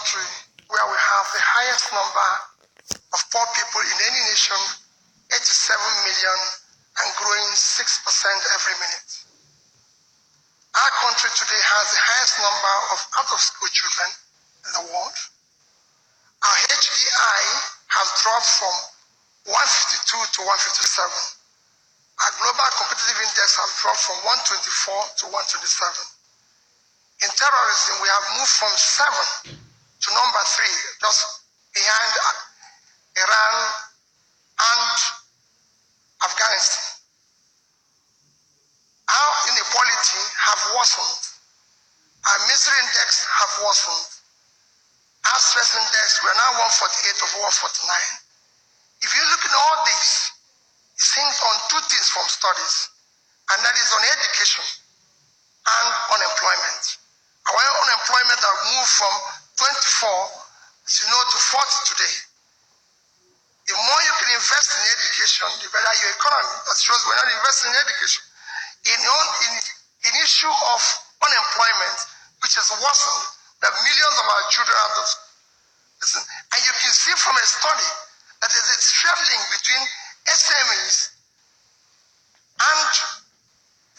country where we have the highest number of poor people in any nation, 87 million, and growing 6% every minute. Our country today has the highest number of out-of-school children in the world. Our HDI has dropped from 152 to 157. Our global competitive index has dropped from 124 to 127. In terrorism, we have moved from 7 to number 3, just behind Iran and Afghanistan. Our inequality have worsened. Our misery index have worsened. Our stress index, we are now 148 over 149. If you look at all this, it hints on 2 things from studies, and that is on education and unemployment. Our unemployment have moved from 24, as you know, to 40 today. The more you can invest in education, the better your economy. That shows we're not investing in education. In issue of unemployment, which has worsened, that millions of our children out of listen, and you can see from a study that there's a straight link between SMEs and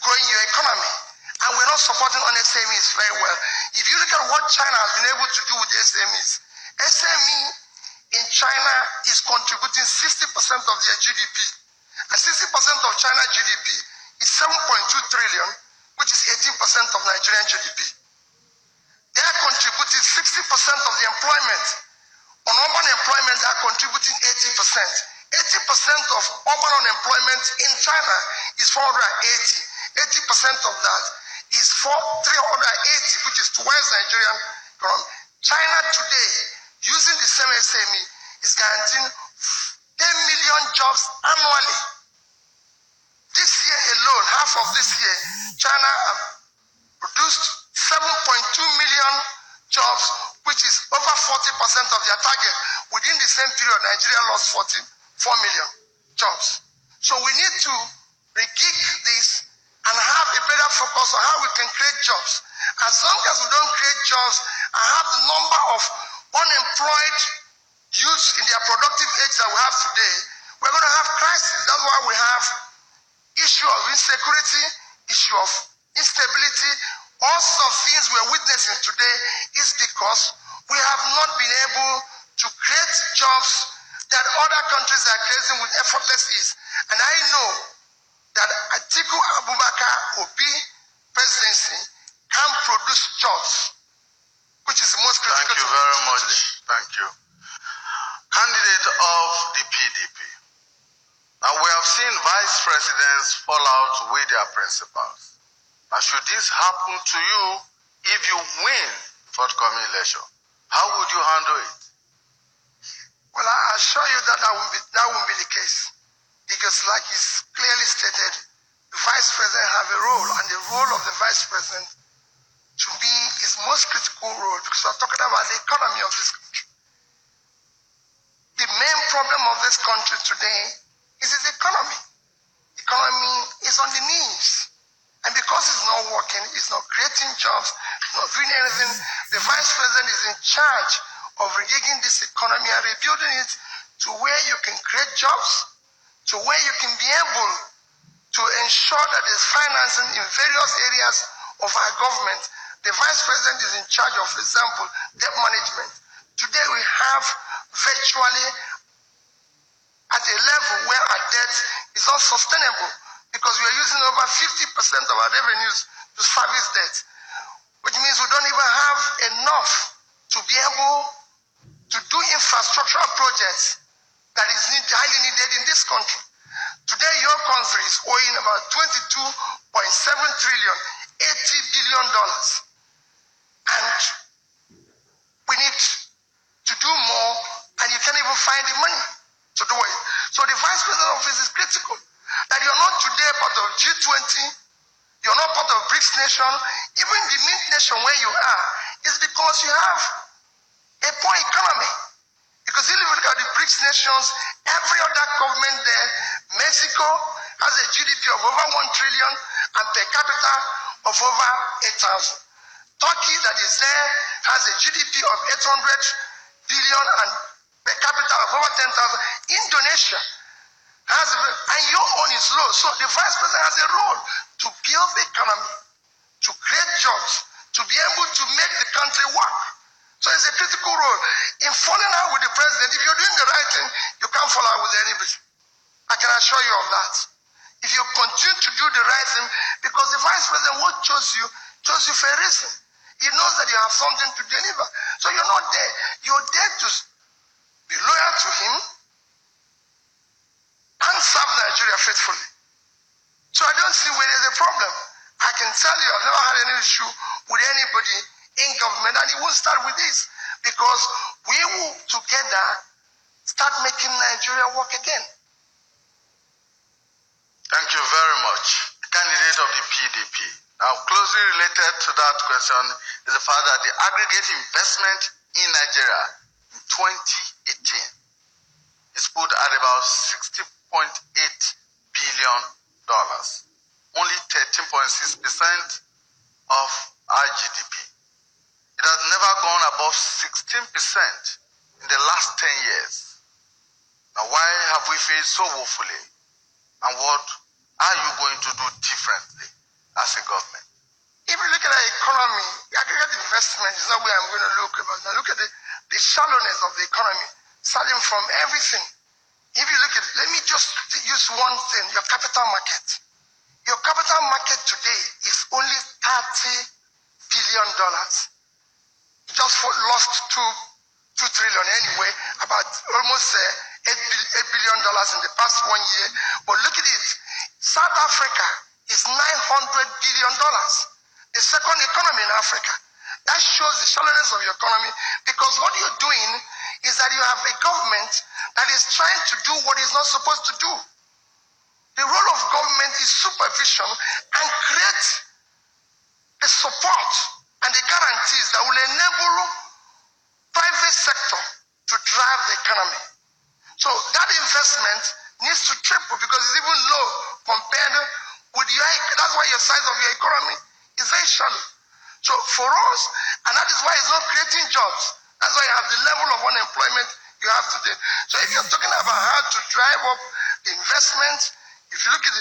growing your economy. And we're not supporting on SMEs very well. If you look at what China has been able to do with SMEs, SME in China is contributing 60% of their GDP. And 60% of China's GDP is 7.2 trillion, which is 18% of Nigerian GDP. They are contributing 60% of the employment. On urban employment, they are contributing 80%. 80% of urban unemployment in China is 480. 80% of that is 380, which is twice Nigerian economy. China today, using the same SME, is guaranteeing 10 million jobs annually. This year alone, half of this year, China produced 7.2 million jobs, which is over 40% of their target. Within the same period, Nigeria lost 4 million jobs. So we need to re-kick this and have a better focus on how we can create jobs. As long as we don't create jobs and have the number of unemployed youths in their productive age that we have today, we're going to have crisis. That's why we have issue of insecurity, issue of instability. All sorts of things we're witnessing today is because we have not been able to create jobs that other countries are creating with effortless ease. And I know that Atiku Abubakar Obi presidency can produce jobs, which is the most critical. Thank you very much. Thank you. Candidate of the PDP. And we have seen vice presidents fall out with their principals. And should this happen to you if you win forthcoming election, how would you handle it? Well, I assure you that won't be the case. Because like it's clearly stated, the vice president have a role, and the role of the vice president to me is most critical role, because we're talking about the economy of this country. The main problem of this country today is its economy. The economy is on the knees. And because it's not working, it's not creating jobs, it's not doing anything, the vice president is in charge of rigging this economy and rebuilding it to where you can create jobs, to where you can be able to ensure that there's financing in various areas of our government. The vice president is in charge of, for example, debt management. Today we have virtually at a level where our debt is unsustainable, because we are using over 50% of our revenues to service debt, which means we don't even have enough to be able to do infrastructural projects that is highly needed in this country. Today, your country is owing about 22.7 trillion, $80 billion. And we need to do more, and you can't even find the money to do it. So the vice president office is critical. That you're not today part of G20, you're not part of BRICS nation, even the mint nation where you are, is because you have a poor economy. Because if you look at the BRICS nations, every other government there, Mexico has a GDP of over 1 trillion and per capita of over 8,000. Turkey that is there has a GDP of 800 billion and per capita of over 10,000. Indonesia has, and your own is low. So the vice president has a role to build the economy, to create jobs, to be able to make the country work. So it's a critical role. In falling out with the president, if you're doing the right thing, you can't fall out with anybody. I can assure you of that. If you continue to do the right thing, because the vice president who chose you for a reason. He knows that you have something to deliver. So you're not there. You're there to be loyal to him and serve Nigeria faithfully. So I don't see where there's a problem. I can tell you I've never had any issue with anybody in government, and it won't start with this, because we will together start making Nigeria work again. Thank you very much. Candidate of the PDP. Now, closely related to that question is the fact that the aggregate investment in Nigeria in 2018 is put at about $60.8 billion. Only 13.6% of our GDP. It has never gone above 16% in the last 10 years. Now, why have we failed so woefully? And what are you going to do differently as a government? If you look at our economy, aggregate investment is not where I'm going to look at. Now look at the shallowness of the economy, starting from everything. If you look at, let me just use one thing, your capital market. Your capital market today is only $30 billion. Just lost $2 trillion anyway, about almost $8 billion in the past 1 year. But look at it, South Africa is $900 billion, the second economy in Africa. That shows the shallowness of your economy, because what you're doing is that you have a government that is trying to do what it's not supposed to do. The role of government is supervision and create the support and the guarantees that will enable private sector to drive the economy. So that investment needs to triple, because it's even low compared with your, that's why your size of your economy is very shallow. So for us, and that is why it's not creating jobs. That's why you have the level of unemployment you have today. So if you're talking about how to drive up the investment, if you look at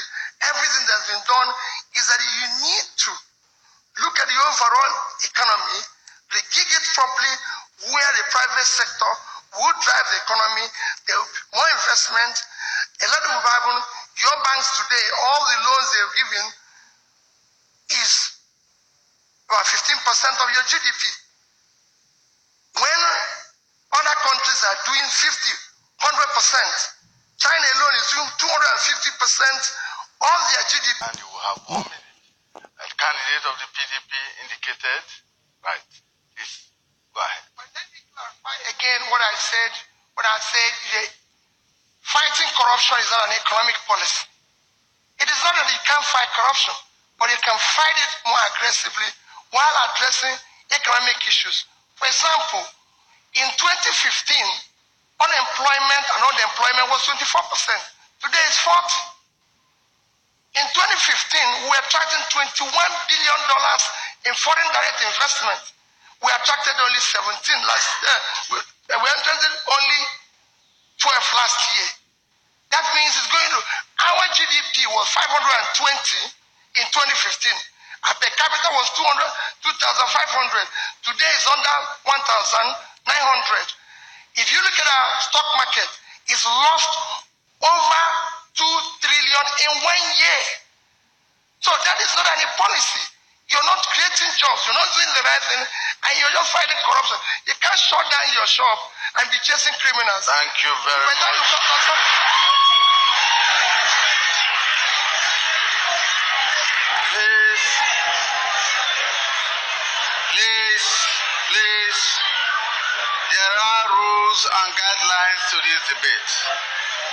everything that's been done, is that you need to look at the overall economy, regig it properly, where the private sector will drive the economy, there will be more investment. A lot of people, your banks today, all the loans they're giving is about 15% of your GDP. When other countries are doing 50, 100%, China alone is doing 250% of their GDP. And you will have 1 minute. A candidate of the PDP indicated, right, please go ahead. But let me clarify again what I said when I said fighting corruption is not an economic policy. It is not that you can't fight corruption, but you can fight it more aggressively while addressing economic issues. For example, in 2015, unemployment and underemployment was 24%. Today it's 40%. In 2015, we attracted $21 billion in foreign direct investment. We attracted only 17 last year. We attracted only 12 last year. That means it's going to, our GDP was 520 in 2015. Our per capita was 2,500. Today it's under 1,900. If you look at our stock market, it's lost over 2 trillion in 1 year. So that is not any policy. You're not creating jobs, you're not doing the right thing, and you're just fighting corruption. You can't shut down your shop and be chasing criminals. Thank you very much. Please, there are rules and guidelines to this debate.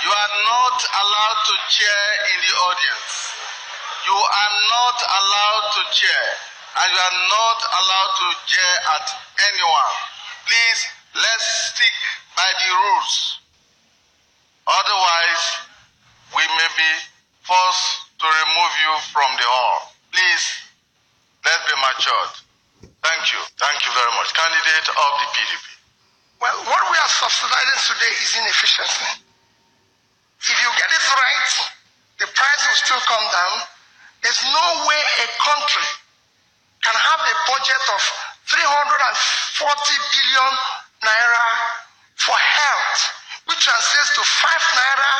You are not allowed to chair in the audience. You are not allowed to chair, and you are not allowed to jeer at anyone. Please, let's stick by the rules. Otherwise, we may be forced to remove you from the hall. Please, let's be matured. Thank you. candidate of the PDP. Well, what we are subsidizing today is inefficiency. If you get it right, the price will still come down. There's no way a country can have a budget of 340 billion naira for health, which translates to 5 naira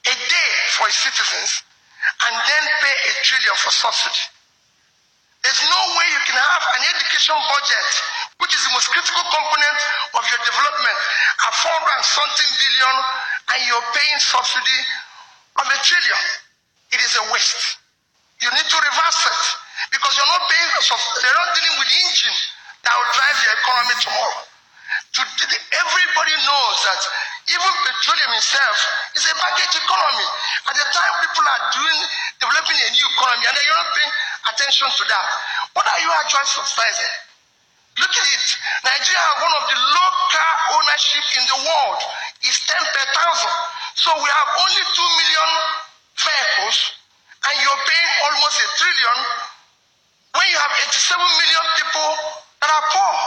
a day for its citizens, and then pay 1 trillion for subsidy. There's no way you can have an education budget, which is the most critical component of your development, at 400 and something billion, and you're paying subsidy of 1 trillion. It is a waste. You need to reverse it, because you're not paying, they're not dealing with the engine that will drive your economy tomorrow. Everybody knows that even petroleum itself is a baggage economy. At the time people are developing a new economy, and then you're not paying attention to that. What are you actually subsidizing? Look at it. Nigeria has one of the low car ownership in the world. It's 10 per thousand. So we have only 2 million vehicles, and you're paying almost 1 trillion when you have 87 million people that are poor.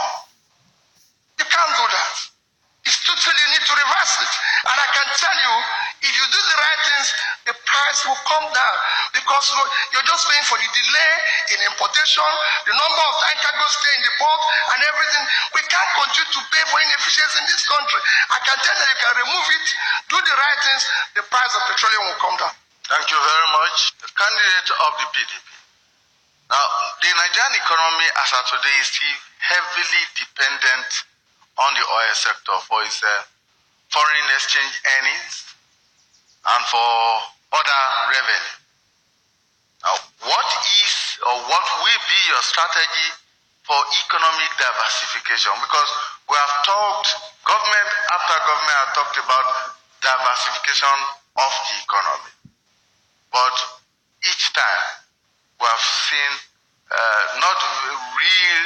You can't do that. It's totally, you need to reverse it. And I can tell you, if you do the right things, the price will come down, because you're just paying for the delay in importation, the number of time cargoes stay in the port, and everything. We can't continue to pay for inefficiency in this country. I can tell that you can remove it, do the right things, the price of petroleum will come down. Thank you very much. The candidate of the PDP. Now, the Nigerian economy as of today is still heavily dependent on the oil sector for its foreign exchange earnings and for other revenue. Now, what is or what will be your strategy for economic diversification? Because we have talked, government after government have talked about diversification of the economy. But each time we have seen not real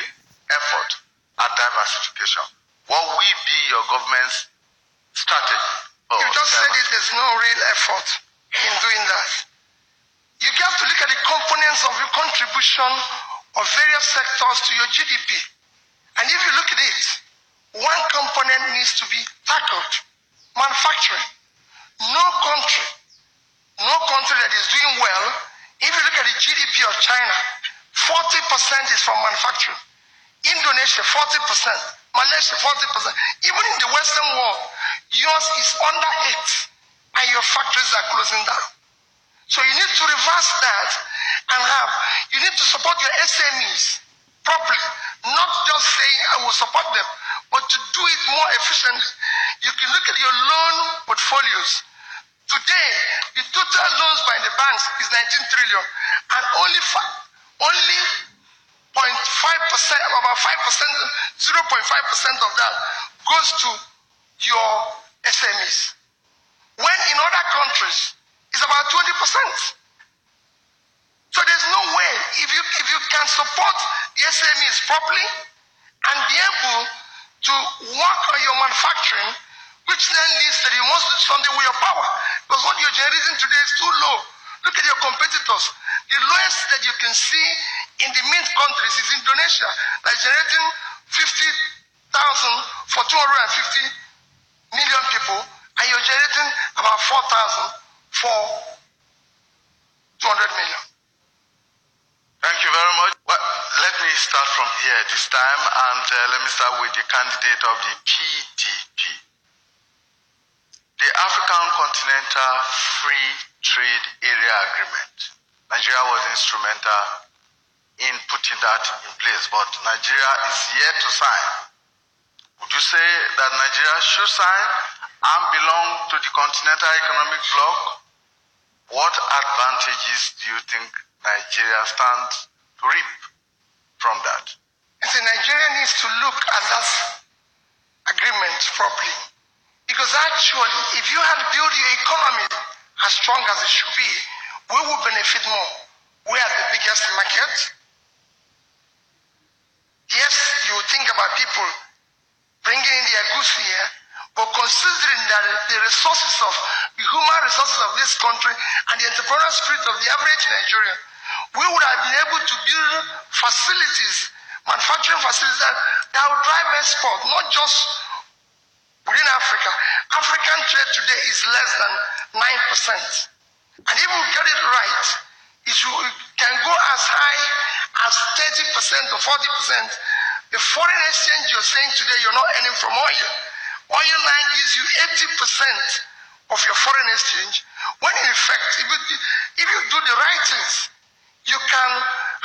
effort at diversification. What will be your government's strategy? You just said it, there's no real effort in doing that. You have to look at the components of your contribution of various sectors to your GDP. And if you look at it, one component needs to be tackled: manufacturing. No country that is doing well, if you look at the GDP of China, 40% is from manufacturing. Indonesia, 40%. Malaysia, 40%. Even in the Western world, yours is under 8, and your factories are closing down. So you need to reverse that and you need to support your SMEs properly, not just saying I will support them, but to do it more efficiently. You can look at your loan portfolios. Today, the total loans by the banks is 19 trillion, and only 0.5%, about 5%, 0.5% of that goes to your SMEs. When in other countries, it's about 20%. So there's no way, if you can support the SMEs properly and be able to work on your manufacturing, which then leads that you must do something with your power. Because what you're generating today is too low. Look at your competitors. The lowest that you can see in the mint countries is Indonesia, that's generating 50,000 for 250 million people, and you're generating about 4,000 for 200 million. Thank you very much. Well, let me start from here this time, and let me start with the candidate of the PDP. The African Continental Free Trade Area Agreement. Nigeria was instrumental in putting that in place, but Nigeria is yet to sign. Would you say that Nigeria should sign and belong to the Continental Economic Bloc? What advantages do you think Nigeria stands to reap from that? So Nigeria needs to look at that agreement properly. Because actually, if you had built your economy as strong as it should be, we will benefit more. We are the biggest market. Yes, you think about people bringing in their goods here, but considering that the resources of the human resources of this country and the entrepreneurial spirit of the average Nigerian, we would have been able to build facilities, manufacturing facilities that that will drive export, not just within Africa. African trade today is less than 9%. And if we get it right, it can go as high as 30% or 40%. The foreign exchange you're saying today you're not earning from oil. Oil line gives you 80% of your foreign exchange. When in effect, if you do the right things, you can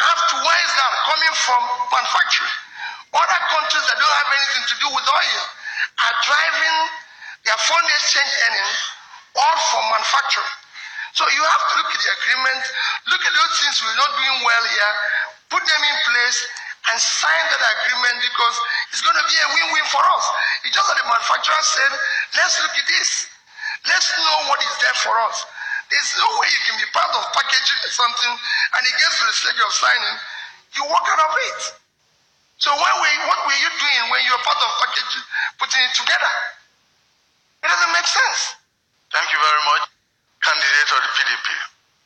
have twice that coming from manufacturing. Other countries that don't have anything to do with oil are driving their foreign exchange earning all from manufacturing. So you have to look at the agreement, look at those things we're not doing well here, put them in place, and sign that agreement, because it's going to be a win-win for us. It's just that the manufacturer said, let's look at this. Let's know what is there for us. There's no way you can be part of packaging something and it gets to the stage of signing, you walk out of it. So what were you doing when you're part of packaging, putting it together? It doesn't make sense. Thank you very much, candidate of the PDP.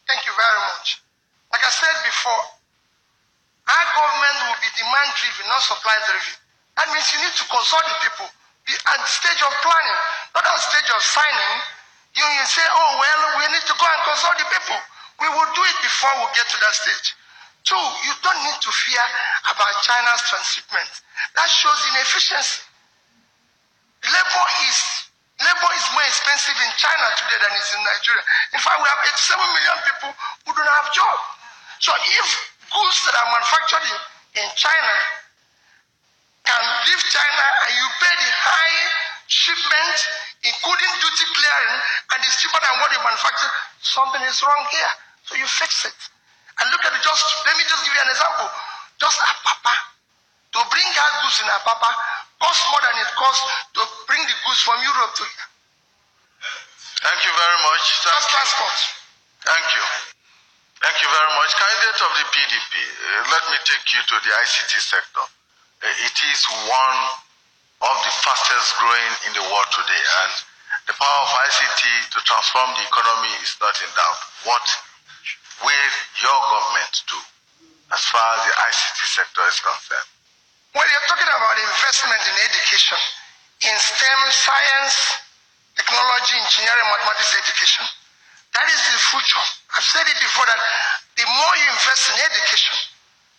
Thank you very much. Like I said before, our government will be demand-driven, not supply-driven. That means you need to consult the people at the stage of planning, not at the stage of signing. You say, oh, well, we need to go and consult the people. We will do it before we get to that stage. Two, you don't need to fear about China's transshipment. That shows inefficiency. Labor is more expensive in China today than it is in Nigeria. In fact, we have 87 million people who don't have jobs. So if goods that are manufactured in China can leave China and you pay the high shipment, including duty clearing, and it's cheaper than what you manufacture, something is wrong here. So you fix it. And look at it, let me just give you an example. Just Apapa, to bring out goods in Apapa costs more than it costs to bring the goods from Europe to here. Thank you very much. Just transport. Thank you. Thank you very much. Candidate of the PDP, let me take you to the ICT sector. It is one of the fastest growing in the world today, and the power of ICT to transform the economy is not in doubt. What will your government do as far as the ICT sector is concerned? When you're talking about investment in education, in STEM, science, technology, engineering, mathematics education, that is the future. I've said it before that the more you invest in education,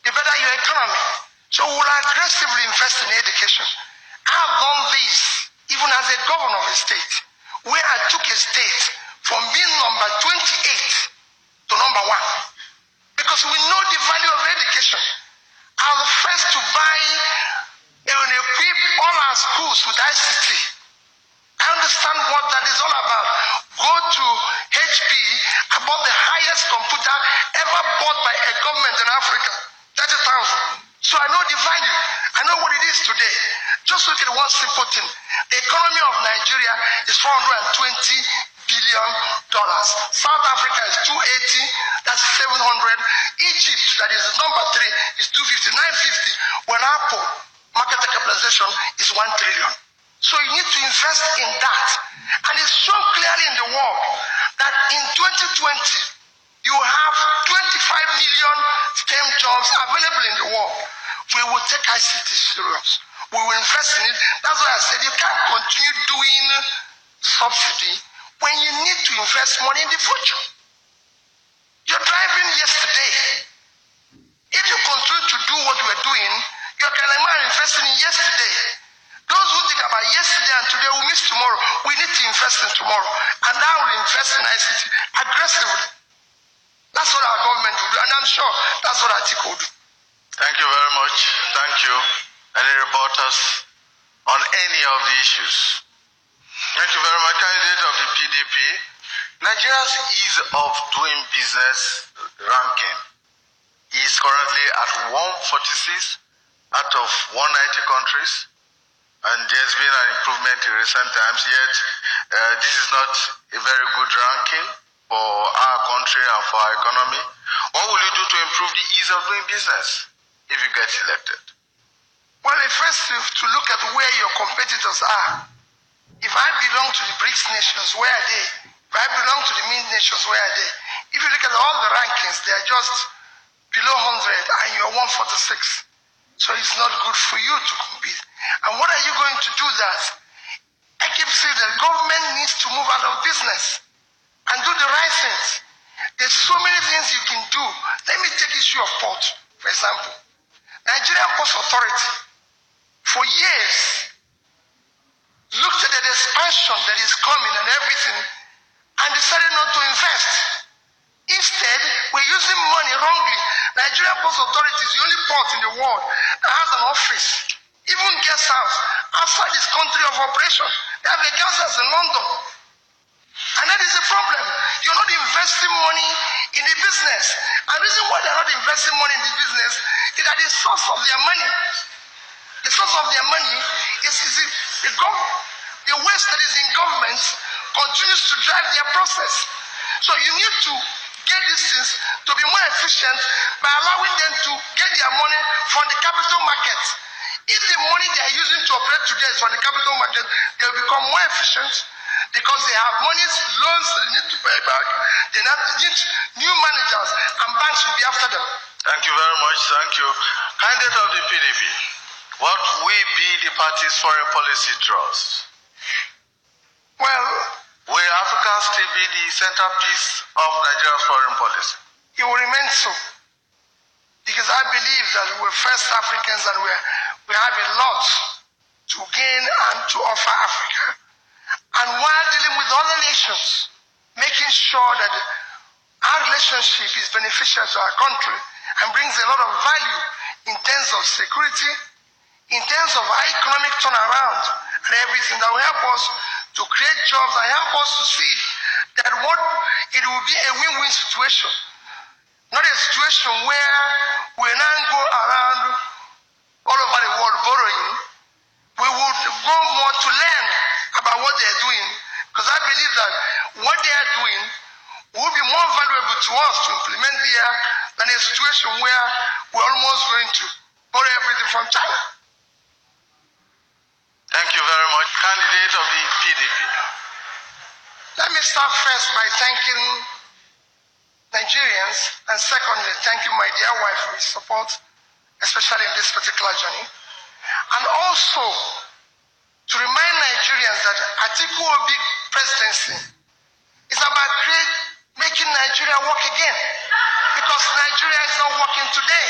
the better your economy. So we'll aggressively invest in education. I've done this even as a governor of a state, where I took a state from being number 28 to number 1. Because we know the value of education. I was the first to buy and equip all our schools with ICT. I understand what that is all about. Go to HP, I bought the highest computer ever bought by a government in Africa, 30,000. So I know the value. I know what it is today. Just look at one simple thing. The economy of Nigeria is $420 billion. South Africa is 280, that's 700. Egypt, that is number 3, is 250, 950. When Apple market capitalization is 1 trillion. So you need to invest in that. And it's shown clearly in the world that in 2020, you have 25 million STEM jobs available in the world. We will take ICT serious. We will invest in it. That's why I said you can't continue doing subsidy when you need to invest money in the future. You're driving yesterday. If you continue to do what we're doing, you're kind of investing in yesterday. Those who think about yesterday and today will miss tomorrow. We need to invest in tomorrow. And now we'll invest in ICT aggressively. That's what our government will do, and I'm sure that's what Atiku will do. Thank you very much. Thank you. Any reporters on any of the issues? Thank you very much, candidate of the PDP. Nigeria's ease of doing business ranking is currently at 146 out of 190 countries, and there's been an improvement in recent times, yet this is not a very good ranking for our country and for our economy. What will you do to improve the ease of doing business if you get elected? Well, first to look at where your competitors are. If I belong to the BRICS nations, where are they? If I belong to the MIN nations, where are they? If you look at all the rankings, they are just below 100 and you're 146. So it's not good for you to compete. And what are you going to do that? I keep saying that government needs to move out of business and do the right things. There's so many things you can do. Let me take issue of port, for example. Nigerian Ports Authority, for years, looked at the expansion that is coming and everything and decided not to invest. Instead, we're using money wrongly. Nigerian Ports Authority is the only port in the world that has an office, even guest house, outside this country of operation. They have a guest house in London. And that is the problem. You're not investing money in the business. And the reason why they're not investing money in the business is that the source of their money, the waste that is in government continues to drive their process. So you need to get these things to be more efficient by allowing them to get their money from the capital market. If the money they are using to operate today is from the capital market, they will become more efficient because they have monies, loans they need to pay back. They need new managers, and banks will be after them. Thank you very much. Thank you. Candidate of the PDP, what will be the party's foreign policy thrust? Well, will Africa still be the centerpiece of Nigeria's foreign policy? It will remain so. Because I believe that we're first Africans and we have a lot to gain and to offer Africa. And while dealing with other nations, making sure that our relationship is beneficial to our country and brings a lot of value in terms of security, in terms of our economic turnaround and everything that will help us to create jobs and help us to see that it will be a win-win situation. Not a situation where we now go around all over the world borrowing. We will go more to learn about what they're doing, because I believe that what they are doing will be more valuable to us to implement here than a situation where we're almost going to borrow everything from China. Thank you very much. Candidate of the PDP. Let me start first by thanking Nigerians, and secondly, thanking my dear wife for his support, especially in this particular journey. And also to remind Nigerians that Atiku presidency is about making Nigeria work again, because Nigeria is not working today.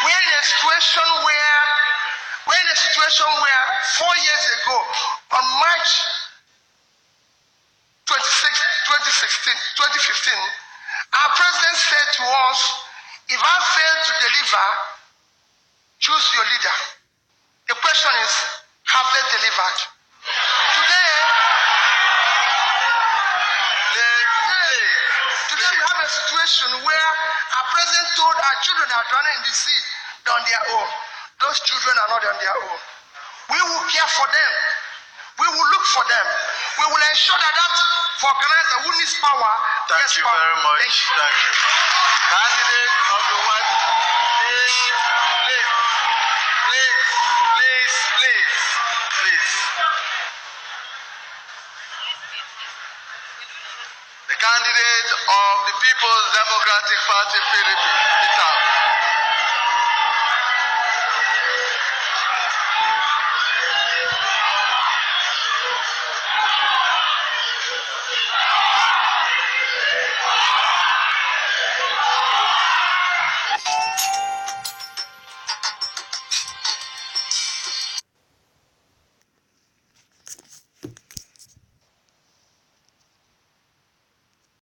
We're in a situation where 4 years ago, on March 2015, our president said to us, if I fail to deliver, choose your leader. The question is, have they delivered? Today we have a situation where our president told our children are drowning in the sea on their own. Those children are not on their own. We will care for them. We will look for them. We will ensure that organizer who needs power. Thank you very much. Thank you. Candidate of the white, please. The candidate of the People's Democratic Party, PDP, Peter.